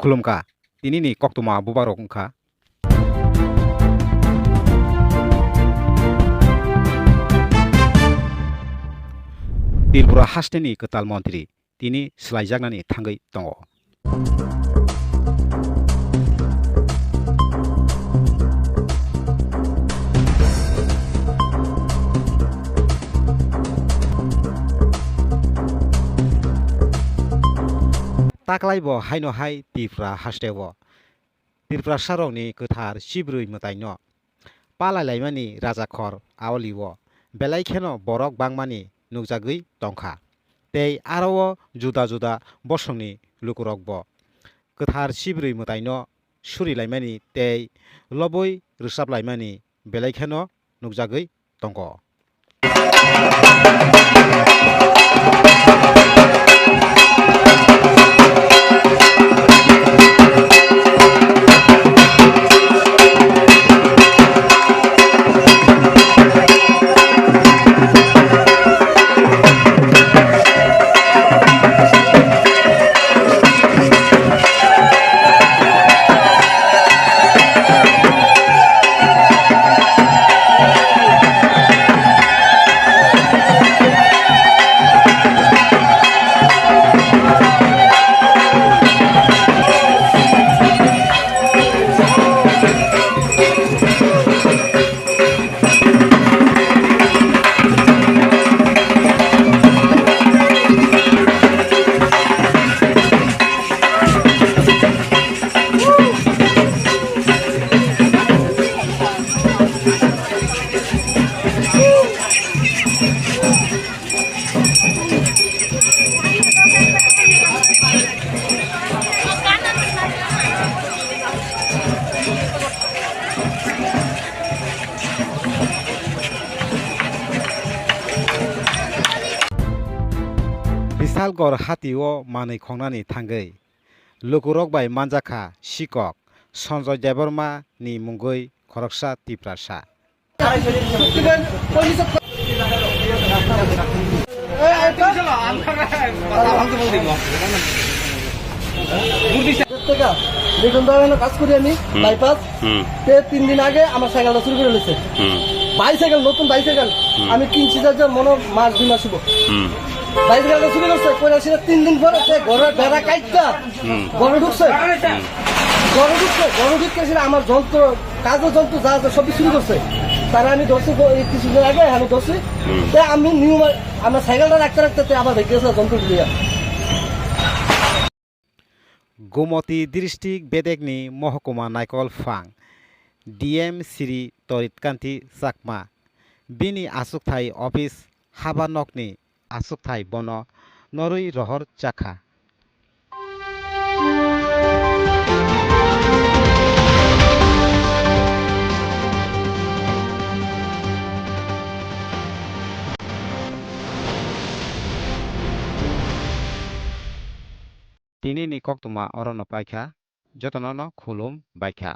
खुलुमका तिनि कक्तमा बुबारक ओंखा त्रिपुरा हास्टेनि कोताल मन्त्रि तिनि सोलायजानानै थांगै दङ ताकलाइबो हायनो हाय त्रिपुरा हास्टेबो त्रिपुरा सारौनि गोथार सिब्रुइ मोदायनो पालायलायमानि राजाखर आवलिबो बेलायखेनो बरक बांमानि नुजागै दंखा तै आरो जुदा जुदा बसंनि लुकुरकबो गोथार सिब्रुइ मोदायनो सुरिलायमानि तै लबै रोसाबलायमानि बेलायखेनो नुजागै दंख बिसालगर हातिओ मानै खंनानै थांगै लुकुरक बाय मानजाखा सिकक सन्जय देबर्मा नि मुंगै खरकसा तिप्रासा দেখুন তো কাজ করি আমি বাইপাস 3 দিন আগে আমার সাইকেলটা চুরি করে নিয়েছে বাইসাইকেল নতুন বাইসাইকেল আমি কিনছি যার মনে মাস 2 মাস হবো বাইসাইকেলটা চুরি করছে করে 3 দিন পরে ঘরে বেড়া কাটটা ঘরে ঢুকছে ঘরে ঢুকছে আমার যন্ত্র কাজের যন্ত্র যা যা সবই চুরি করছে তারা আমি ধরছি কিছুদিন আগে আমি ধরছি আমি নিয়ম আমার সাইকেলটা রাখতে রাখতে আবার দেখে গেছে যন্ত্র দিয়ে गोमती डिस्ट्रिक्ट बेदेगनि महकुमा नायकल फां डीएम श्री तरितकान्ति चाकमा बिनि आसुकथाय अफिस हाबानकनि आसुकथाय बन नरुई रहर चाखा तिनि नि कक्तमा अरन पाइखा जतनन खुलुम बाइखा